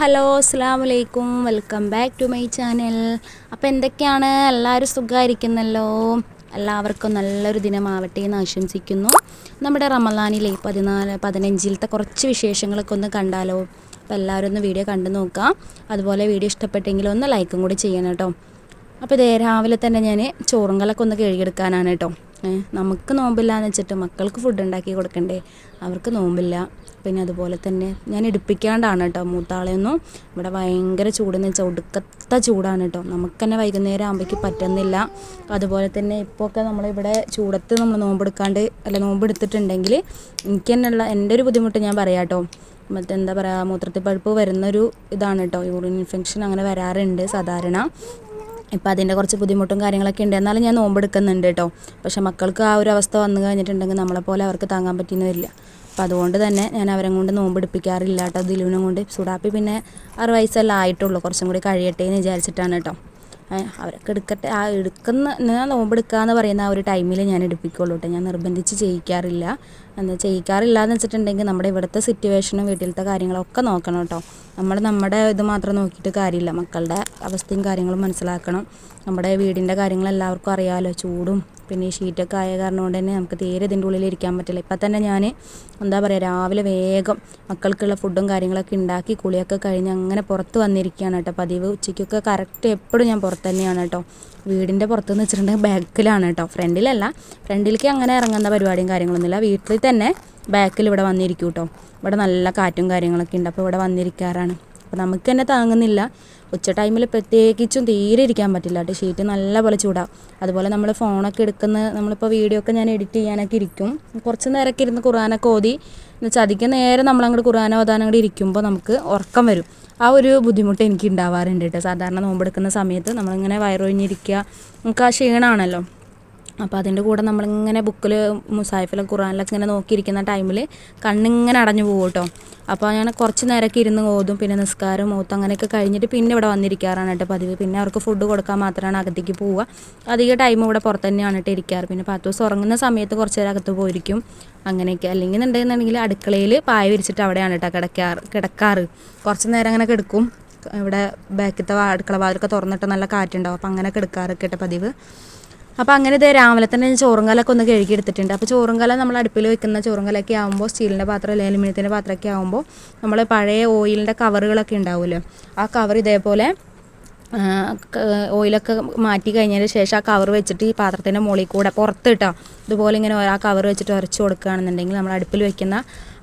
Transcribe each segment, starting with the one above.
Hello അസ്സലാമു അലൈക്കും, welcome back to my channel. അപ്പോൾ എന്തൊക്കെയാണ്, എല്ലാവരും സുഖമായിരിക്കുന്നല്ലോ. എല്ലാവർക്കും നല്ലൊരു ദിനമാവട്ടെ എന്ന് ആശംസിക്കുന്നു. നമ്മുടെ റമദാനിലെ 15 കുറച്ച് വിശേഷങ്ങളൊക്കെ ഒന്ന് കണ്ടാലോ. അപ്പോൾ എല്ലാവരും ഒന്ന് വീഡിയോ കണ്ടു നോക്കാം. അതുപോലെ വീഡിയോ ഇഷ്ടപ്പെട്ടെങ്കിൽ ഒന്ന് ലൈക്കും കൂടി ചെയ്യണം കേട്ടോ. അപ്പോൾ ഇതേ രാവിലെ തന്നെ ഞാൻ ചോറുങ്കലൊക്കെ ഒന്ന് കഴുകിയെടുക്കാനാണ് കേട്ടോ. നമുക്ക് നോമ്പില്ലാന്ന് വെച്ചിട്ട് മക്കൾക്ക് ഫുഡ് ഉണ്ടാക്കി കൊടുക്കണ്ടേ, അവർക്ക് നോമ്പില്ല. പിന്നെ അതുപോലെ തന്നെ ഞാൻ എടുപ്പിക്കാണ്ടാണ് കേട്ടോ മൂത്താളെയൊന്നും. ഇവിടെ ഭയങ്കര ചൂടെന്ന് വെച്ചാൽ ഒടുക്കത്തെ ചൂടാണ് കേട്ടോ. നമുക്ക് തന്നെ വൈകുന്നേരം ആകുമ്പോഴേക്ക് പറ്റുന്നില്ല. അതുപോലെ തന്നെ ഇപ്പോഴൊക്കെ നമ്മളിവിടെ ചൂടത്ത് നമ്മൾ നോമ്പെടുത്തിട്ടുണ്ടെങ്കിൽ എനിക്ക് തന്നെയുള്ള എൻ്റെ ഒരു ബുദ്ധിമുട്ട് ഞാൻ പറയാം കേട്ടോ. മറ്റെന്താ പറയുക, മൂത്രത്തിൽ പഴുപ്പ് വരുന്നൊരു ഇതാണ് കേട്ടോ. യൂറിൻ ഇൻഫെക്ഷൻ അങ്ങനെ വരാറുണ്ട് സാധാരണ. ഇപ്പം അതിൻ്റെ കുറച്ച് ബുദ്ധിമുട്ടും കാര്യങ്ങളൊക്കെ ഉണ്ട്. എന്നാലും ഞാൻ നോമ്പെടുക്കുന്നുണ്ട് കേട്ടോ. പക്ഷേ മക്കൾക്ക് ആ ഒരു അവസ്ഥ വന്നു കഴിഞ്ഞിട്ടുണ്ടെങ്കിൽ നമ്മളെപ്പോലെ അവർക്ക് താങ്ങാൻ പറ്റുന്ന വരില്ല. അപ്പോൾ അതുകൊണ്ട് തന്നെ ഞാൻ അവരെ കൊണ്ട് നോമ്പെടുപ്പിക്കാറില്ല കേട്ടോ. ദിലുവിനെ കൊണ്ട്. സുഡാപ്പി പിന്നെ 6 വയസ്സെല്ലാം ആയിട്ടുള്ളൂ, കുറച്ചും കൂടി കഴിയട്ടെ എന്ന് വിചാരിച്ചിട്ടാണ് കേട്ടോ. അവരൊക്കെ എടുക്കട്ടെ. ഞാൻ നോമ്പെടുക്കുക എന്ന് പറയുന്ന ആ ഒരു ടൈമിൽ ഞാൻ എടുപ്പിക്കുള്ളൂ കേട്ടോ. ഞാൻ നിർബന്ധിച്ച് ചെയ്യിക്കാറില്ല എന്ന് വെച്ചിട്ടുണ്ടെങ്കിൽ നമ്മുടെ ഇവിടുത്തെ സിറ്റുവേഷനും വീട്ടിലത്തെ കാര്യങ്ങളൊക്കെ നോക്കണം കേട്ടോ. നമ്മുടെ ഇത് മാത്രം നോക്കിയിട്ട് കാര്യമില്ല. മക്കളുടെ അവസ്ഥയും കാര്യങ്ങളും മനസ്സിലാക്കണം. നമ്മുടെ വീടിൻ്റെ കാര്യങ്ങൾ എല്ലാവർക്കും അറിയാമല്ലോ. ചൂടും പിന്നെ ഈ ഷീറ്റൊക്കെ ആയ കാരണം കൊണ്ട് തന്നെ നമുക്ക് തീരെ ഇതിൻ്റെ ഉള്ളിൽ ഇരിക്കാൻ പറ്റില്ല. ഇപ്പം തന്നെ ഞാൻ രാവിലെ വേഗം മക്കൾക്കുള്ള ഫുഡും കാര്യങ്ങളൊക്കെ ഉണ്ടാക്കി കുളിയൊക്കെ കഴിഞ്ഞ് അങ്ങനെ പുറത്ത് വന്നിരിക്കുകയാണ് കേട്ടോ. പതിവ് ഉച്ചയ്ക്കൊക്കെ കറക്റ്റ് എപ്പോഴും ഞാൻ പുറത്ത് തന്നെയാണ് കേട്ടോ. വീടിൻ്റെ പുറത്തെന്ന് വെച്ചിട്ടുണ്ടെങ്കിൽ ബാക്കിലാണ് കേട്ടോ, ഫ്രണ്ടിലേക്ക് അങ്ങനെ ഇറങ്ങുന്ന പരിപാടിയും കാര്യങ്ങളൊന്നുമില്ല. വീട്ടിൽ തന്നെ ബാക്കിൽ ഇവിടെ വന്നിരിക്കും കേട്ടോ. ഇവിടെ നല്ല കാറ്റും കാര്യങ്ങളൊക്കെ ഉണ്ട്. അപ്പോൾ ഇവിടെ വന്നിരിക്കാറാണ്. അപ്പോൾ നമുക്ക് തന്നെ താങ്ങുന്നില്ല. ഉച്ച ടൈമിൽ പ്രത്യേകിച്ചും തീരെ ഇരിക്കാൻ പറ്റില്ല കേട്ടോ. ഷീറ്റ് നല്ല പോലെ ചൂടാവും. അതുപോലെ നമ്മൾ ഫോണൊക്കെ നമ്മളിപ്പോൾ വീഡിയോ ഒക്കെ ഞാൻ എഡിറ്റ് ചെയ്യാനൊക്കെ ഇരിക്കും. കുറച്ച് നേരമൊക്കെ ഇരുന്ന് ഖുർആനൊക്കെ ഓതി എന്നുവെച്ചാൽ അധികം നേരം നമ്മളങ്ങോട്ട് ഖുർആൻ ഓതാൻ അങ്ങോട്ട് ഇരിക്കുമ്പോൾ നമുക്ക് ഉറക്കം വരും. ആ ഒരു ബുദ്ധിമുട്ട് എനിക്ക് ഉണ്ടാവാറുണ്ട് കേട്ടോ. സാധാരണ നോമ്പെടുക്കുന്ന സമയത്ത് നമ്മളിങ്ങനെ വയറൊഴിഞ്ഞിരിക്കുക, നമുക്ക് ആ ക്ഷീണമാണല്ലോ. അപ്പോൾ അതിൻ്റെ കൂടെ നമ്മളിങ്ങനെ ബുക്കിൽ മുസായിഫിലും ഖുർആനിലൊക്കെ ഇങ്ങനെ നോക്കിയിരിക്കുന്ന ടൈമിൽ കണ്ണിങ്ങനെ അടഞ്ഞു പോകും കേട്ടോ. അപ്പോൾ ഞാൻ കുറച്ച് നേരമൊക്കെ ഇരുന്ന് ഓതും. പിന്നെ നിസ്കാരം ഓത്തും അങ്ങനെയൊക്കെ കഴിഞ്ഞിട്ട് പിന്നെ ഇവിടെ വന്നിരിക്കാറാണ് കേട്ടോ പതിവ്. പിന്നെ അവർക്ക് ഫുഡ് കൊടുക്കാൻ മാത്രമാണ് അകത്തേക്ക് പോവുക. അധിക ടൈം ഇവിടെ പുറത്ത് തന്നെയാണ് കേട്ടോ ഇരിക്കാറ്. പിന്നെ 10 ദിവസം ഉറങ്ങുന്ന സമയത്ത് കുറച്ച് നേരം അകത്ത് പോയിരിക്കും അങ്ങനെയൊക്കെ. അല്ലെങ്കിൽ എന്നുണ്ടെന്നുണ്ടെങ്കിൽ അടുക്കളയിൽ പായ വിരിച്ചിട്ട് അവിടെയാണ് കേട്ടോ കിടക്കാറ്. കുറച്ച് നേരം അങ്ങനെ കിടക്കും. ഇവിടെ ബാക്കിലത്തെ അടുക്കള വാതിലൊക്കെ തുറന്നിട്ട് നല്ല കാറ്റുണ്ടാവും. അപ്പോൾ അങ്ങനെ കിടക്കാറൊക്കെ കേട്ടോ പതിവ്. അപ്പോൾ അങ്ങനെ രാവിലെ തന്നെ ഞാൻ ചോറുങ്കലൊക്കെ ഒന്ന് കഴുകിയെടുത്തിട്ടുണ്ട്. അപ്പോൾ ചോറുങ്കല നമ്മൾ അടുപ്പിൽ വെക്കുന്ന ചോറുങ്കലൊക്കെ ആകുമ്പോൾ സ്റ്റീലിൻ്റെ പാത്രം അല്ലെങ്കിൽ അലുമിനിയത്തിൻ്റെ പാത്രമൊക്കെ ആകുമ്പോൾ നമ്മൾ പഴയ ഓയിലിൻ്റെ കവറുകളൊക്കെ ഉണ്ടാവുമല്ലോ, ആ കവർ ഇതേപോലെ ഓയിലൊക്കെ മാറ്റി കഴിഞ്ഞതിന് ശേഷം ആ കവർ വെച്ചിട്ട് ഈ പാത്രത്തിൻ്റെ മുകളിൽ കൂടെ പുറത്ത് ഇട്ടോ ഇതുപോലെ ഇങ്ങനെ ആ കവർ വെച്ചിട്ട് ഉരച്ച് കൊടുക്കുകയാണെന്നുണ്ടെങ്കിൽ നമ്മൾ അടുപ്പിൽ വെക്കുന്ന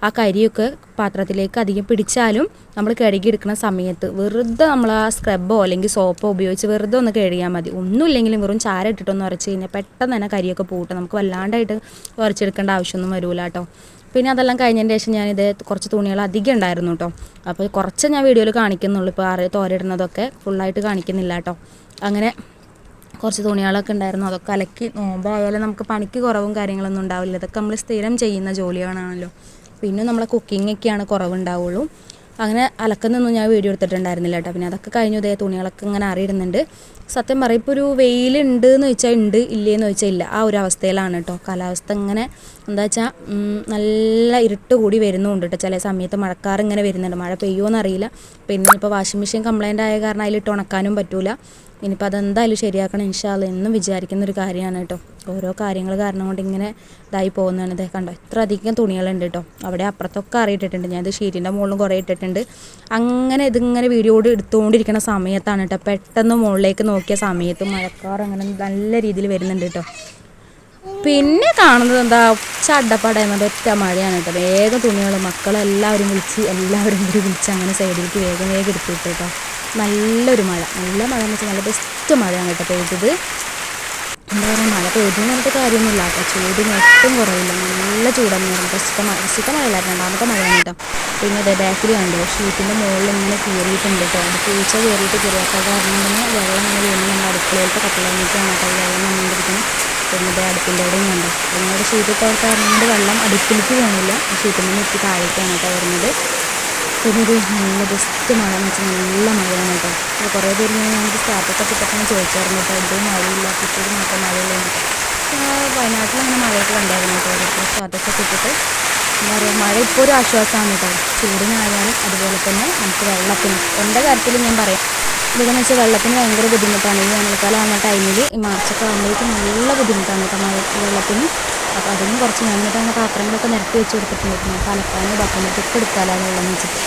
ആ കരിയൊക്കെ പാത്രത്തിലേക്ക് അധികം പിടിച്ചാലും നമ്മൾ കഴുകിയെടുക്കുന്ന സമയത്ത് വെറുതെ നമ്മൾ ആ സ്ക്രബോ അല്ലെങ്കിൽ സോപ്പോ ഉപയോഗിച്ച് വെറുതെ ഒന്ന് കഴുകിയാൽ മതി. ഒന്നുമില്ലെങ്കിലും വെറും ചാര ഇട്ടിട്ടൊന്ന് ഉരച്ച് കഴിഞ്ഞാൽ പെട്ടെന്ന് തന്നെ കരിയൊക്കെ പോകട്ടെ. നമുക്ക് വല്ലാണ്ടായിട്ട് ഉരച്ചെടുക്കേണ്ട ആവശ്യമൊന്നും വരില്ല കേട്ടോ. പിന്നെ അതെല്ലാം കഴിഞ്ഞതിന് ശേഷം ഞാനിത് കുറച്ച് തുണികൾ അധികം ഉണ്ടായിരുന്നു കേട്ടോ. അപ്പോൾ കുറച്ച് ഞാൻ വീഡിയോയിൽ കാണിക്കുന്നുള്ളൂ. ഇപ്പോൾ തോരയിടുന്നതൊക്കെ ഫുള്ളായിട്ട് കാണിക്കുന്നില്ല കേട്ടോ. അങ്ങനെ കുറച്ച് തുണികളൊക്കെ ഉണ്ടായിരുന്നു, അതൊക്കെ അലക്കി. നോമ്പായാലും നമുക്ക് പണിക്ക് കുറവും കാര്യങ്ങളൊന്നും ഉണ്ടാവില്ല. ഇതൊക്കെ നമ്മൾ സ്ഥിരം ചെയ്യുന്ന ജോലികളാണല്ലോ. പിന്നെ നമ്മളെ കുക്കിങ്ങൊക്കെയാണ് കുറവുണ്ടാവുള്ളൂ. അങ്ങനെ അലക്കുന്നൊന്നും ഞാൻ വീഡിയോ എടുത്തിട്ടുണ്ടായിരുന്നില്ല കേട്ടോ. പിന്നെ അതൊക്കെ കഴിഞ്ഞു. തുണികളൊക്കെ ഇങ്ങനെ അറിയിടുന്നുണ്ട്. സത്യം പറയും ഇപ്പോൾ ഒരു വെയിലുണ്ട് എന്ന് ചോദിച്ചാൽ ഉണ്ട്, ഇല്ലേന്ന് ചോദിച്ചാൽ ഇല്ല. ആ ഒരു അവസ്ഥയിലാണ് കേട്ടോ കാലാവസ്ഥ. ഇങ്ങനെ എന്താ വെച്ചാൽ നല്ല ഇരുട്ട് കൂടി വരുന്നുണ്ട് കേട്ടോ. ചില സമയത്ത് മഴക്കാർ ഇങ്ങനെ വരുന്നുണ്ട്. മഴ പെയ്യുമോ അറിയില്ല. പിന്നെ ഇപ്പോൾ വാഷിംഗ് മെഷീൻ കംപ്ലൈൻ്റ് ആയ കാരണം അതിലിട്ട് ഉണക്കാനും പറ്റൂല. ഇനിയിപ്പോൾ അതെന്തായാലും ശരിയാക്കണം ഇൻഷാ അല്ലാഹ് എന്നും വിചാരിക്കുന്നൊരു കാര്യമാണ് കേട്ടോ. ഓരോ കാര്യങ്ങൾ കാരണം കൊണ്ട് ഇങ്ങനെ ഇതായി പോകുന്നതാണ്. ഇതേ കണ്ടോ, ഇത്ര അധികം തുണികളുണ്ട് കേട്ടോ. അവിടെ അപ്പുറത്തൊക്കെ അറിയിട്ടിട്ടുണ്ട്. ഞാനത് ഷീറ്റിൻ്റെ മുകളിലും കുറേ ഇട്ടിട്ടുണ്ട്. അങ്ങനെ ഇതിങ്ങനെ വീഡിയോ എടുത്തുകൊണ്ടിരിക്കുന്ന സമയത്താണ് കേട്ടോ പെട്ടെന്ന് മുകളിലേക്ക് നോക്കിയ സമയത്ത് മഴക്കാർ അങ്ങനെ നല്ല രീതിയിൽ വരുന്നുണ്ട് കേട്ടോ. പിന്നെ കാണുന്നത് എന്താ, ചടപ്പടയുന്നത് ഒറ്റ മഴയാണ് കേട്ടോ. വേഗം തുണികൾ മക്കളെല്ലാവരും വിളിച്ച് അങ്ങനെ സൈഡിലേക്ക് വേഗം എടുത്തിട്ട് കേട്ടോ. നല്ലൊരു മഴ എന്ന് വെച്ചാൽ നല്ല ബെസ്റ്റ് മഴയാണ് കേട്ടോ പെയ്തത്. എന്താ പറയുക, മഴ പെയ്തെന്ന് പറഞ്ഞിട്ട് കാര്യമൊന്നുമില്ല കേട്ടോ. ചൂടിന് ഒട്ടും കുറവില്ല, നല്ല ചൂടെന്ന് പറയുന്നത്. ഫസ്റ്റത്തെ മഴയില്ലായിരുന്നു, രണ്ടാമത്തെ മഴയാണ് കേട്ടോ. പിന്നെ അതേ ബാക്കിൽ കണ്ടോ ഷീറ്റിൻ്റെ മുകളിൽ ഇങ്ങനെ കയറിയിട്ടുണ്ട് കേട്ടോ. അത് പൂച്ച കയറിയിട്ട് കയറിയാക്കാൻ കാരണം തന്നെ വെള്ളം ഇങ്ങനെ വീണ്ടും നമ്മുടെ അടുക്കളയിലത്തെ കട്ടിലേക്കാണ് കേട്ടോ വെള്ളം വന്നുകൊണ്ടിരിക്കുന്നത്. പിന്നെ ഇതേ അടുപ്പിൻ്റെ അവിടെയും കണ്ടോ. നിങ്ങളുടെ ഷീറ്റ് ഇട്ട കാരണം കൊണ്ട് വെള്ളം അടുപ്പിലേക്ക് പോകുന്നില്ല, ഷീറ്റിൽ നിന്ന് എത്തി താഴേക്കാണ് കേട്ടോ വരുന്നത്. പിന്നെ ഇത് നല്ല ബെസ്റ്റ് മഴ എന്ന് വെച്ചാൽ നല്ല മഴയാണ് കേട്ടോ. അപ്പോൾ കുറേ പേര് ഞങ്ങൾക്ക് സ്റ്റാറ്റസൊക്കെ ഇട്ടൊക്കെ ചോദിച്ചായിരുന്നു കേട്ടോ, ഇതും മഴയില്ല കിട്ടിയത് മാത്രം മഴയില്ല. വയനാട്ടിൽ അങ്ങനെ മഴയൊക്കെ കണ്ടായിരുന്നു കേട്ടോ. സ്റ്റാറ്റസൊക്കെ ഇട്ടിട്ട് എന്താ പറയുക, മഴ ഇപ്പോൾ ഒരു ആശ്വാസമാണ് കേട്ടോ, ചൂടിനായാലും അതുപോലെ തന്നെ നമുക്ക് വെള്ളത്തിന് എൻ്റെ കാര്യത്തിൽ ഞാൻ പറയാം. ഇതെന്ന് വെച്ചാൽ വെള്ളത്തിന് ഭയങ്കര ബുദ്ധിമുട്ടാണ്. ഈ വേനൽക്കാലം ആവുന്ന ടൈമിൽ ഈ മാർച്ചൊക്കെ ആകുമ്പോഴേക്കും നല്ല ബുദ്ധിമുട്ടാണ് കേട്ടോ വെള്ളത്തിന്. അപ്പോൾ അതിനും കുറച്ച് ഞാനിട്ട് അങ്ങനെ പാത്രങ്ങളൊക്കെ നിരത്തി വെച്ച് കൊടുത്തിട്ടുണ്ട്. നമുക്ക് അലക്കാനും ഇതാക്കുമ്പോഴത്തേക്ക് എടുക്കാമല്ലോ വെള്ളം വെച്ചിട്ട്.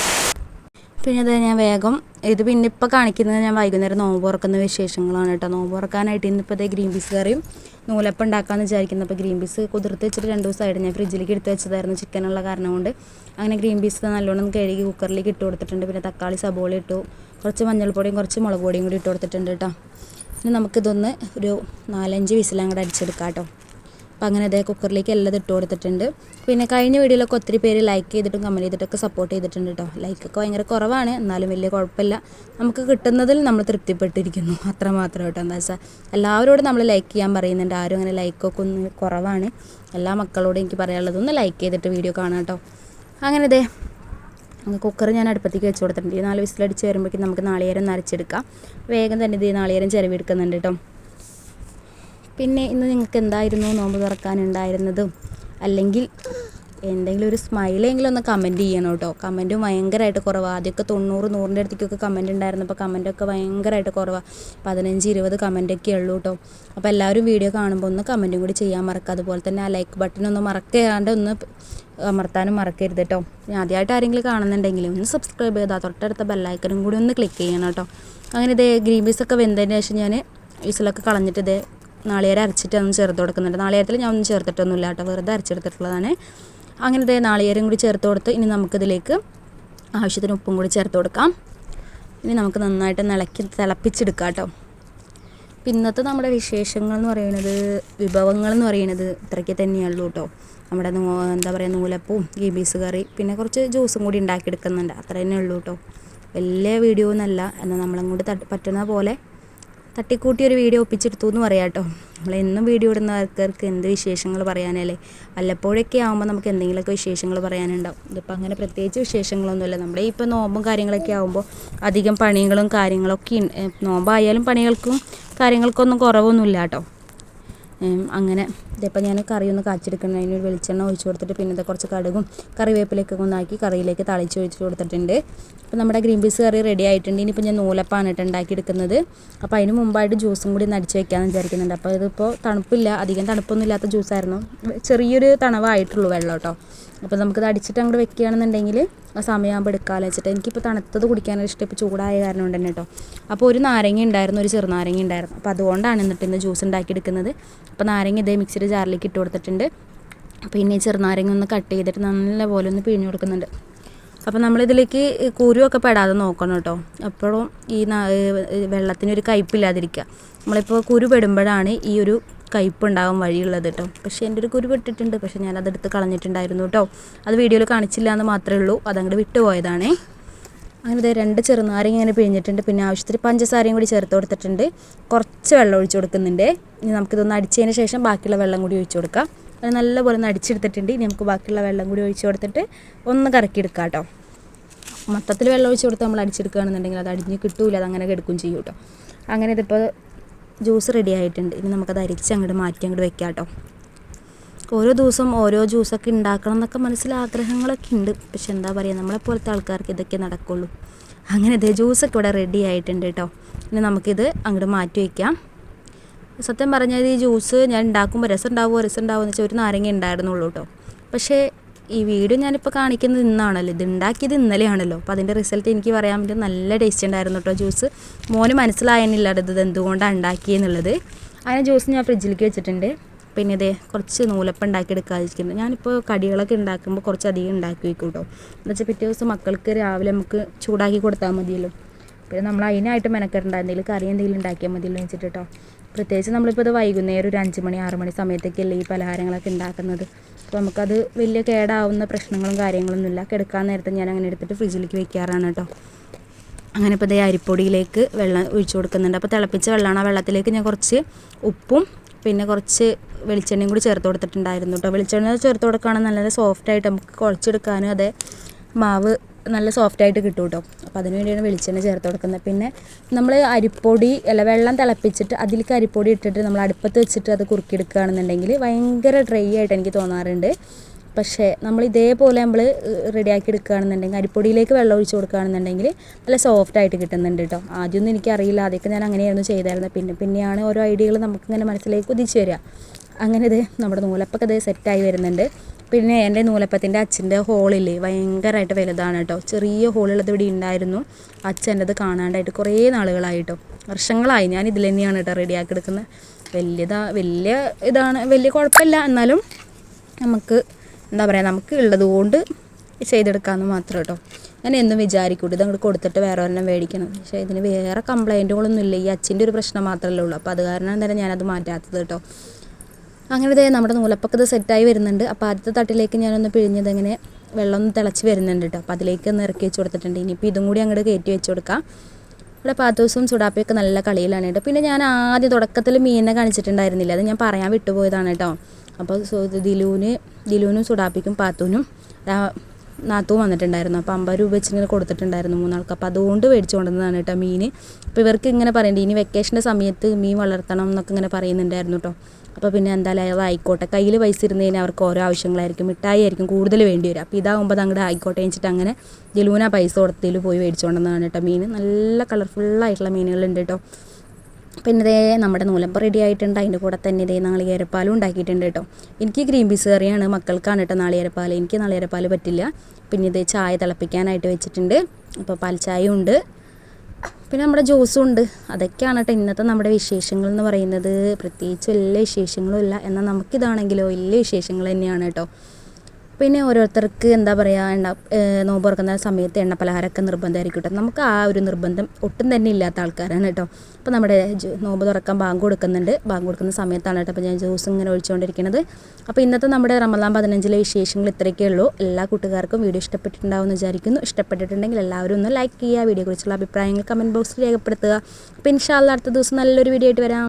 പിന്നെ അത് ഞാൻ വേഗം ഇത് പിന്നെ ഇപ്പോൾ കാണിക്കുന്നത് ഞാൻ വൈകുന്നേരം നോമ്പ് തുറക്കുന്ന വിശേഷങ്ങളാണ് കേട്ടോ. നോമ്പ് തുറക്കാനായിട്ട് ഇന്നിപ്പോൾ ഇതേ ഗ്രീൻ പീസ് കറിയും നൂലപ്പം ഉണ്ടാക്കാമെന്ന് വിചാരിക്കുന്നത്. അപ്പോൾ ഗ്രീൻ പീസ് കുതിർത്ത് വെച്ചിട്ട് 2 ദിവസമായിട്ട് ഞാൻ ഫ്രിഡ്ജിലേക്ക് എടുത്ത് വെച്ചതായിരുന്നു ചിക്കനുള്ള കാരണം കൊണ്ട്. അങ്ങനെ ഗ്രീൻ പീസ് നല്ലോണം കഴുകി കുക്കറിലേക്ക് ഇട്ട് കൊടുത്തിട്ടുണ്ട്. പിന്നെ തക്കാളി സബോള ഇട്ടു, കുറച്ച് മഞ്ഞൾപ്പൊടിയും കുറച്ച് മുളക് പൊടിയും കൂടി ഇട്ട് കൊടുത്തിട്ടുണ്ട് കേട്ടോ. ഇനി നമുക്കിതൊന്ന് ഒരു 4-5 വിസിലങ്ങോട്ട് അടിച്ചെടുക്കാം കേട്ടോ. അപ്പോൾ അങ്ങനെ അതേ കുക്കറിലേക്ക് എല്ലാം ഇട്ട് കൊടുത്തിട്ടുണ്ട്. പിന്നെ കഴിഞ്ഞ വീഡിയോയിലൊക്കെ ഒത്തിരി പേര് ലൈക്ക് ചെയ്തിട്ടും കമൻറ്റ് ചെയ്തിട്ടൊക്കെ സപ്പോർട്ട് ചെയ്തിട്ടുണ്ട് കേട്ടോ. ലൈക്കൊക്കെ ഭയങ്കര കുറവാണ്, എന്നാലും വലിയ കുഴപ്പമില്ല. നമുക്ക് കിട്ടുന്നതിൽ നമ്മൾ തൃപ്തിപ്പെട്ടിരിക്കുന്നു, അത്രമാത്രം കേട്ടോ. എന്താ വെച്ചാൽ എല്ലാവരോടും നമ്മൾ ലൈക്ക് ചെയ്യാൻ പറയുന്നുണ്ട്, ആരും അങ്ങനെ ലൈക്കൊക്കെ ഒന്ന് കുറവാണ്. എല്ലാ മക്കളോടും എനിക്ക് പറയാനുള്ളത് ഒന്ന് ലൈക്ക് ചെയ്തിട്ട് വീഡിയോ കാണാം കേട്ടോ. അങ്ങനെ ഇതേ കുക്കർ ഞാൻ അടുപ്പത്തേക്ക് വെച്ച് കൊടുത്തിട്ടുണ്ട്. 4 വിസിലടിച്ച് വരുമ്പോഴേക്കും നമുക്ക് നാളികേരം നരച്ചെടുക്കാം. വേഗം തന്നെ ഇത് നാളികേരം ചിരവിയെടുക്കുന്നുണ്ട് കേട്ടോ. പിന്നെ ഇന്ന് നിങ്ങൾക്ക് എന്തായിരുന്നു നോമ്പ് തുറക്കാനുണ്ടായിരുന്നതും, അല്ലെങ്കിൽ എന്തെങ്കിലും ഒരു സ്മൈലെങ്കിലും ഒന്ന് കമൻറ്റ് ചെയ്യണം കേട്ടോ. കമൻറ്റും ഭയങ്കരമായിട്ട് കുറവാണ്. ആദ്യമൊക്കെ 90-100ൻ്റെ അടുത്തേക്കൊക്കെ കമൻറ്റ് ഉണ്ടായിരുന്നു. അപ്പോൾ കമൻറ്റൊക്കെ ഭയങ്കരമായിട്ട് കുറവാണ്. 15-20 കമൻറ്റൊക്കെ ഉള്ളൂ കേട്ടോ. അപ്പോൾ എല്ലാവരും വീഡിയോ കാണുമ്പോൾ ഒന്ന് കമൻറ്റും കൂടി ചെയ്യാൻ മറക്കുക. അതുപോലെ തന്നെ ആ ലൈക്ക് ബട്ടൺ ഒന്ന് മറക്കാണ്ട് ഒന്ന് അമർത്താനും മറക്കരുത് കേട്ടോ. ആദ്യമായിട്ട് ആരെങ്കിലും കാണുന്നുണ്ടെങ്കിൽ ഒന്ന് സബ്സ്ക്രൈബ് ചെയ്താൽ തൊട്ടടുത്ത ബെല്ലൈക്കനും കൂടി ഒന്ന് ക്ലിക്ക് ചെയ്യണം കേട്ടോ. അങ്ങനെ ഇതേ ഗ്രീൻ പീസൊക്കെ വെന്തതിന് ശേഷം ഞാൻ വിസിലൊക്കെ കളഞ്ഞിട്ട് ഇതേ നാളികേരം അരച്ചിട്ട് ഒന്ന് ചേർത്ത് കൊടുക്കുന്നുണ്ട്. നാളികേരത്തിൽ ഞാൻ ഒന്നും ചേർത്തിട്ടൊന്നുമില്ല കേട്ടോ, വെറുതെ അരച്ചെടുത്തിട്ടുള്ളതാണ്. അങ്ങനെ ഇതേ നാളികേരം കൂടി ചേർത്ത് കൊടുത്ത് ഇനി നമുക്കിതിലേക്ക് ആവശ്യത്തിന് ഉപ്പും കൂടി ചേർത്ത് കൊടുക്കാം. ഇനി നമുക്ക് നന്നായിട്ട് തിളപ്പിച്ചെടുക്കാം കേട്ടോ. ഇന്നത്തെ നമ്മുടെ വിശേഷങ്ങൾ എന്ന് പറയുന്നത്, വിഭവങ്ങൾ എന്ന് പറയുന്നത് ഇത്രയ്ക്ക് തന്നെയുള്ളൂ കേട്ടോ. നമ്മുടെ എന്താ പറയുക, നൂലപ്പവും ഗ്രീൻ പീസ് കറി, പിന്നെ കുറച്ച് ജ്യൂസും കൂടി ഉണ്ടാക്കിയെടുക്കുന്നുണ്ട്, അത്ര തന്നെ ഉള്ളൂ കേട്ടോ. വലിയ വീഡിയോ ഒന്നുമല്ല, എന്നാൽ നമ്മളങ്ങോട്ട് പറ്റുന്ന പോലെ തട്ടിക്കൂട്ടിയൊരു വീഡിയോ ഒപ്പിച്ചെടുത്തു എന്ന് പറയാം കേട്ടോ. നമ്മളെന്നും വീഡിയോ ഇടുന്ന ആൾക്കാർക്ക് എന്ത് വിശേഷങ്ങൾ പറയാനല്ലേ. വല്ലപ്പോഴൊക്കെ ആകുമ്പോൾ നമുക്ക് എന്തെങ്കിലുമൊക്കെ വിശേഷങ്ങൾ പറയാനുണ്ടാവും. ഇതിപ്പോൾ അങ്ങനെ പ്രത്യേകിച്ച് വിശേഷങ്ങളൊന്നുമില്ല. നമ്മുടെ ഇപ്പോൾ നോമ്പും കാര്യങ്ങളൊക്കെ ആകുമ്പോൾ അധികം പണികളും കാര്യങ്ങളൊക്കെ നോമ്പായാലും പണികൾക്കും കാര്യങ്ങൾക്കൊന്നും കുറവൊന്നുമില്ല കേട്ടോ. അങ്ങനെ ഇതിപ്പോൾ ഞാൻ കറി ഒന്ന് കാച്ചെടുക്കണം. അതിനൊരു വെളിച്ചെണ്ണ ഒഴിച്ച് കൊടുത്തിട്ട് പിന്നെ ഇത് കുറച്ച് കടുകും കറിവേപ്പിലൊക്കെ ഒന്നാക്കി കറിയിലേക്ക് തളിച്ച് ഒഴിച്ച് കൊടുത്തിട്ടുണ്ട്. അപ്പോൾ നമ്മുടെ ഗ്രീൻ പീസ് കറി റെഡി ആയിട്ടുണ്ട്. ഇനിയിപ്പോൾ ഞാൻ നൂലപ്പാണ് കേട്ടോ ഉണ്ടാക്കിയെടുക്കുന്നത്. അപ്പോൾ അതിന് മുമ്പായിട്ട് ജ്യൂസും കൂടി നടിച്ച് വെക്കാമെന്ന് വിചാരിക്കുന്നുണ്ട്. അപ്പോൾ ഇതിപ്പോൾ തണുപ്പില്ല, അധികം തണുപ്പൊന്നും ഇല്ലാത്ത ജ്യൂസായിരുന്നു, ചെറിയൊരു തണവായിട്ടുള്ളൂ വെള്ളം കേട്ടോ. അപ്പോൾ നമുക്കിത് അടിച്ചിട്ട് അങ്ങോട്ട് വെക്കുകയാണെന്നുണ്ടെങ്കിൽ ആ സമയമാകുമ്പോൾ എടുക്കാമെന്ന് വെച്ചിട്ട്. എനിക്കിപ്പോൾ തണുത്തത് കുടിക്കാനൊരു ഇഷ്ടം, ഇപ്പോൾ ചൂടായ കാരണം കൊണ്ട് തന്നെ കേട്ടോ. അപ്പോൾ ഒരു നാരങ്ങ ഉണ്ടായിരുന്നു, ഒരു ചെറുനാരങ്ങ ഉണ്ടായിരുന്നു. അപ്പോൾ അതുകൊണ്ടാണ് എന്നിട്ട് ഇന്ന് ജ്യൂസ് ഉണ്ടാക്കിയെടുക്കുന്നത്. അപ്പോൾ നാരങ്ങ ഇതേ മിക്സിയുടെ ജാറിലേക്ക് ഇട്ട് കൊടുത്തിട്ടുണ്ട്. പിന്നെ ചെറുനാരങ്ങ ഒന്ന് കട്ട് ചെയ്തിട്ട് നല്ലപോലെ ഒന്ന് പിഴിഞ്ഞ് കൊടുക്കുന്നുണ്ട്. അപ്പോൾ നമ്മളിതിലേക്ക് കുരുവൊക്കെ പെടാതെ നോക്കണം കേട്ടോ. അപ്പോഴും ഈ വെള്ളത്തിനൊരു കയ്പ്പില്ലാതിരിക്കുക. നമ്മളിപ്പോൾ കുരു പെടുമ്പോഴാണ് ഈ ഒരു കയ്പ്പുണ്ടാകാൻ വഴിയുള്ളത് കേട്ടോ. പക്ഷേ എൻ്റെ ഒരു കുരു പെട്ടിട്ടുണ്ട്, പക്ഷേ ഞാനതെടുത്ത് കളഞ്ഞിട്ടുണ്ടായിരുന്നു കേട്ടോ. അത് വീഡിയോയിൽ കാണിച്ചില്ല എന്ന് മാത്രമേ ഉള്ളൂ, അതങ്ങോട്ട് വിട്ടുപോയതാണേ. അങ്ങനെ ഇത് 2 ചെറുനാരങ്ങ ഇങ്ങനെ പിഴിഞ്ഞിട്ടുണ്ട്. പിന്നെ ആവശ്യത്തിന് പഞ്ചസാരയും കൂടി ചേർത്ത് കൊടുത്തിട്ടുണ്ട്. കുറച്ച് വെള്ളം ഒഴിച്ച് കൊടുക്കുന്നുണ്ട്. ഇനി നമുക്കിതൊന്ന് അടിച്ചതിന് ശേഷം ബാക്കിയുള്ള വെള്ളം കൂടി ഒഴിച്ച് കൊടുക്കാം. അത് നല്ലപോലെ ഒന്ന് അടിച്ചെടുത്തിട്ടുണ്ട്. ഇനി നമുക്ക് ബാക്കിയുള്ള വെള്ളം കൂടി ഒഴിച്ച് കൊടുത്തിട്ട് ഒന്ന് കറക്കിയെടുക്കാം കേട്ടോ. മൊത്തത്തിൽ വെള്ളം ഒഴിച്ച് കൊടുത്ത് നമ്മൾ അടിച്ചെടുക്കുകയാണെന്നുണ്ടെങ്കിൽ അത് അടിഞ്ഞ് കിട്ടൂല, അതങ്ങനെ കിടക്കും ചെയ്യും കേട്ടോ. അങ്ങനെ ഇതിപ്പോൾ ജ്യൂസ് റെഡി ആയിട്ടുണ്ട്. ഇനി നമുക്കത് അരിച്ച് അങ്ങോട്ട് മാറ്റി അങ്ങോട്ട് വെക്കാം കേട്ടോ. ഓരോ ദിവസം ഓരോ ജ്യൂസൊക്കെ ഉണ്ടാക്കണം എന്നൊക്കെ മനസ്സിൽ ആഗ്രഹങ്ങളൊക്കെ ഉണ്ട്. പക്ഷെ എന്താ പറയുക, നമ്മളെപ്പോലത്തെ ആൾക്കാർക്ക് ഇതൊക്കെ നടക്കുള്ളൂ. അങ്ങനെ ഇതേ ജ്യൂസൊക്കെ ഇവിടെ റെഡി ആയിട്ടുണ്ട് കേട്ടോ. ഇനി നമുക്കിത് അങ്ങോട്ട് മാറ്റി വയ്ക്കാം. സത്യം പറഞ്ഞാൽ ഈ ജ്യൂസ് ഞാൻ ഉണ്ടാക്കുമ്പോൾ രസം ഉണ്ടാവുമോ എന്ന് വെച്ചാൽ ഒരു നാരങ്ങ ഉണ്ടായിരുന്നുള്ളൂ കേട്ടോ. പക്ഷേ ഈ വീഡിയോ ഞാനിപ്പോൾ കാണിക്കുന്നത് ഇന്നാണല്ലോ, ഇത് ഉണ്ടാക്കിയത് ഇന്നലെയാണല്ലോ. അപ്പോൾ അതിൻ്റെ റിസൾട്ട് എനിക്ക് പറയാൻ പറ്റും, നല്ല ടേസ്റ്റ് ഉണ്ടായിരുന്നു കേട്ടോ ജ്യൂസ്. മോന് മനസ്സിലായെന്നില്ല ഇത് എന്തുകൊണ്ടാണ് ഉണ്ടാക്കിയെന്നുള്ളത്. അങ്ങനെ ജ്യൂസ് ഞാൻ ഫ്രിഡ്ജിലേക്ക് വെച്ചിട്ടുണ്ട്. പിന്നെ ഇതേ കുറച്ച് നൂലപ്പം ഉണ്ടാക്കിയെടുക്കാതിരിക്കുന്നുണ്ട്. ഞാനിപ്പോൾ കടികളൊക്കെ ഉണ്ടാക്കുമ്പോൾ കുറച്ചധികം ഉണ്ടാക്കി വയ്ക്കും കേട്ടോ. എന്നുവെച്ചാൽ പിറ്റേ ദിവസം മക്കൾക്ക് രാവിലെ നമുക്ക് ചൂടാക്കി കൊടുത്താൽ മതിയല്ലോ. പിന്നെ നമ്മൾ അതിനായിട്ട് മെനക്കെടണ്ട, എന്തെങ്കിലും കറി എന്തെങ്കിലും ഉണ്ടാക്കിയാൽ മതിയല്ലോ വെച്ചിട്ട് കേട്ടോ. പ്രത്യേകിച്ച് നമ്മളിപ്പോൾ ഇത് വൈകുന്നേരം ഒരു 5 മണി 6 മണി സമയത്തേക്കല്ലേ ഈ പലഹാരങ്ങളൊക്കെ ഉണ്ടാക്കുന്നത്. അപ്പോൾ നമുക്കത് വലിയ കേടാവുന്ന പ്രശ്നങ്ങളും കാര്യങ്ങളൊന്നുമില്ല. കിടക്കാൻ നേരത്തെ ഞാൻ അങ്ങനെ എടുത്തിട്ട് ഫ്രിഡ്ജിലേക്ക് വെക്കാറാണ് കേട്ടോ. അങ്ങനെ ഇപ്പോൾ ഇതേ അരിപ്പൊടിയിലേക്ക് വെള്ളം ഒഴിച്ച് കൊടുക്കുന്നുണ്ട്. അപ്പോൾ തിളപ്പിച്ച വെള്ളമാണ്. ആ വെള്ളത്തിലേക്ക് ഞാൻ കുറച്ച് ഉപ്പും പിന്നെ കുറച്ച് വെളിച്ചെണ്ണയും കൂടി ചേർത്ത് കൊടുത്തിട്ടുണ്ടായിരുന്നു കേട്ടോ. വെളിച്ചെണ്ണ ചേർത്ത് കൊടുക്കുകയാണെങ്കിൽ നല്ല സോഫ്റ്റായിട്ട് നമുക്ക് കുഴച്ചെടുക്കാനും അതേ മാവ് നല്ല സോഫ്റ്റായിട്ട് കിട്ടും കേട്ടോ. അപ്പോൾ അതിന് വേണ്ടിയാണ് വെളിച്ചെണ്ണ ചേർത്ത് കൊടുക്കുന്നത്. പിന്നെ നമ്മൾ വെള്ളം തിളപ്പിച്ചിട്ട് അതിലേക്ക് അരിപ്പൊടി ഇട്ടിട്ട് നമ്മൾ അടുപ്പത്ത് വെച്ചിട്ട് അത് കുറുക്കിയെടുക്കുകയാണെന്നുണ്ടെങ്കിൽ ഭയങ്കര ഡ്രൈ ആയിട്ട് എനിക്ക് തോന്നാറുണ്ട്. പക്ഷേ നമ്മൾ ഇതേപോലെ നമ്മൾ റെഡിയാക്കി എടുക്കുകയാണെന്നുണ്ടെങ്കിൽ അരിപ്പൊടിയിലേക്ക് വെള്ളം ഒഴിച്ച് കൊടുക്കുകയാണെന്നുണ്ടെങ്കിൽ നല്ല സോഫ്റ്റായിട്ട് കിട്ടുന്നുണ്ട് കേട്ടോ. ആദ്യമൊന്നും എനിക്കറിയില്ല, ആദ്യമൊക്കെ ഞാൻ അങ്ങനെയായിരുന്നു ചെയ്തായിരുന്നത്. പിന്നെയാണ് ഓരോ ഐഡിയകൾ നമുക്കിങ്ങനെ മനസ്സിലേക്ക് ഉദിച്ച് വരിക. അങ്ങനെ ഇത് നമ്മുടെ നൂലപ്പൊക്കെ ഇത് സെറ്റായി വരുന്നുണ്ട്. പിന്നെ എൻ്റെ നൂലപ്പത്തിൻ്റെ അച്ഛൻ്റെ ഹോളില്ലേ ഭയങ്കരമായിട്ട് വലുതാണ് കേട്ടോ. ചെറിയ ഹോളുള്ളത് ഇവിടെ ഉണ്ടായിരുന്നു. അച്ഛൻ്റെത് കാണാണ്ടായിട്ട് കുറേ നാളുകളായിട്ടോ, വർഷങ്ങളായി. ഞാൻ ഇതിൽ തന്നെയാണ് കേട്ടോ റെഡിയാക്കി എടുക്കുന്നത്. വലിയ ഇതാണ്, വലിയ കുഴപ്പമില്ല. എന്നാലും നമുക്ക് എന്താ പറയുക, നമുക്ക് ഉള്ളത് കൊണ്ട് ചെയ്തെടുക്കാമെന്ന് മാത്രം കേട്ടോ. ഞാൻ എന്നും വിചാരിക്കൂട്ട് ഇത് അങ്ങോട്ട് കൊടുത്തിട്ട് വേറെ ഒരെണ്ണം മേടിക്കണം. പക്ഷേ ഇതിന് വേറെ കംപ്ലൈൻറ്റുകളൊന്നും ഇല്ല. ഈ അച്ഛൻ്റെ ഒരു പ്രശ്നം മാത്രമല്ലേ ഉള്ളൂ. അപ്പോൾ അത് കാരണം തന്നെ ഞാനത് മാറ്റാത്തത് കേട്ടോ. അങ്ങനെ ഇതേ നമ്മുടെ നൂലപ്പൊക്കെ ഇത് സെറ്റായി വരുന്നുണ്ട്. അപ്പോൾ ആദ്യത്തെ തട്ടിലേക്ക് ഞാനൊന്ന് പിഴിഞ്ഞത് ഇങ്ങനെ വെള്ളം ഒന്ന് തിളച്ച് വരുന്നുണ്ട് കേട്ടോ. അപ്പോൾ അതിലേക്ക് ഒന്ന് ഇറക്കി വെച്ച് കൊടുത്തിട്ടുണ്ട്. ഇനിയിപ്പോൾ ഇതും കൂടി അങ്ങോട്ട് കയറ്റി വെച്ച് കൊടുക്കാം. ഇവിടെ പാത്തൂസും സുഡാപ്പിയൊക്കെ നല്ല കളിയിലാണ് കേട്ടോ. പിന്നെ ഞാൻ ആദ്യം തുടക്കത്തിൽ മീനിനെ കാണിച്ചിട്ടുണ്ടായിരുന്നില്ല, അത് ഞാൻ പറയാൻ വിട്ടുപോയതാണ് കേട്ടോ. അപ്പോൾ ദിലൂനും സുഡാപ്പിക്കും പാത്തൂനും നാത്തും വന്നിട്ടുണ്ടായിരുന്നു. അപ്പോൾ 50 രൂപ വെച്ച് ഇങ്ങനെ കൊടുത്തിട്ടുണ്ടായിരുന്നു 3 ആൾക്ക്. അപ്പോൾ അതുകൊണ്ട് മേടിച്ചു കൊണ്ടുവന്നതാണ് കേട്ടോ മീൻ. അപ്പോൾ ഇവർക്ക് ഇങ്ങനെ പറയണ്ടേ, ഇനി വെക്കേഷൻ്റെ സമയത്ത് മീൻ വളർത്തണം എന്നൊക്കെ ഇങ്ങനെ പറയുന്നുണ്ടായിരുന്നു കേട്ടോ. അപ്പോൾ പിന്നെ എന്തായാലും അതായിക്കോട്ടെ, കയ്യിൽ പൈസ ഇരുന്ന് കഴിഞ്ഞാൽ അവർക്ക് ഓരോ ആവശ്യങ്ങളായിരിക്കും, മിഠായി ആയിരിക്കും കൂടുതൽ വേണ്ടി വരും. അപ്പോൾ ഇതാകുമ്പോൾ അങ്ങോട്ട് ആയിക്കോട്ടെ വെച്ചിട്ട് അങ്ങനെ ദിലൂന പൈസ കൊടുത്തതിൽ പോയി മേടിച്ചുകൊണ്ടെന്നാണ് കേട്ടോ മീൻ. നല്ല കളർഫുള്ളായിട്ടുള്ള മീനുകളുണ്ട് കേട്ടോ. പിന്നെ ഇതേ നമ്മുടെ നൂലപ്പം റെഡി ആയിട്ടുണ്ട്. അതിൻ്റെ കൂടെ തന്നെ ഇതേ നാളികേരപ്പാലും ഉണ്ടാക്കിയിട്ടുണ്ട് കേട്ടോ. എനിക്ക് ഗ്രീൻ പീസ് കറിയാണ്, മക്കൾക്കാണ് കേട്ടോ നാളികേരപ്പാൽ. എനിക്ക് നാളികേരപ്പാൽ പറ്റില്ല. പിന്നെ ഇത് ചായ തിളപ്പിക്കാനായിട്ട് വെച്ചിട്ടുണ്ട്. അപ്പോൾ പാൽച്ചായയും ഉണ്ട്, പിന്നെ നമ്മുടെ ജ്യൂസും ഉണ്ട്. അതൊക്കെയാണ് കേട്ടോ ഇന്നത്തെ നമ്മുടെ വിശേഷങ്ങൾ എന്ന് പറയുന്നത്. പ്രത്യേകിച്ച് എല്ലാ വിശേഷങ്ങളും ഇല്ല, എന്നാൽ നമുക്കിതാണെങ്കിലോ വലിയ വിശേഷങ്ങൾ തന്നെയാണ് കേട്ടോ. പിന്നെ ഓരോരുത്തർക്ക് എന്താ പറയുക, നോമ്പ് തുറക്കുന്ന സമയത്ത് എണ്ണപ്പലഹാരമൊക്കെ നിർബന്ധമായിരിക്കും കേട്ടോ. നമുക്ക് ആ ഒരു നിർബന്ധം ഒട്ടും തന്നെ ഇല്ലാത്ത ആൾക്കാരാണ് കേട്ടോ. അപ്പോൾ നമ്മുടെ നോമ്പ് തുറക്കാൻ ബാങ്ക് കൊടുക്കുന്നുണ്ട്. ബാങ്ക് കൊടുക്കുന്ന സമയത്താണ് കേട്ടോ അപ്പോൾ ഞാൻ ജ്യൂസ് ഇങ്ങനെ ഒഴിച്ചുകൊണ്ടിരിക്കുന്നത്. അപ്പോൾ ഇന്നത്തെ നമ്മുടെ റമദാൻ 15 വിശേഷങ്ങൾ ഇത്രയൊക്കെ ഉള്ളൂ. എല്ലാ കൂട്ടുകാർക്കും വീഡിയോ ഇഷ്ടപ്പെട്ടിട്ടുണ്ടാവുമെന്ന് വിചാരിക്കുന്നു. ഇഷ്ടപ്പെട്ടിട്ടുണ്ടെങ്കിൽ എല്ലാവരും ഒന്ന് ലൈക്ക് ചെയ്യുക. വീഡിയോയെക്കുറിച്ചുള്ള അഭിപ്രായങ്ങൾ കമൻറ്റ് ബോക്സിൽ രേഖപ്പെടുത്തുക. അപ്പോൾ ഇൻഷാ അല്ലാഹ് അടുത്ത ദിവസം നല്ലൊരു വീഡിയോ ആയിട്ട് വരാം.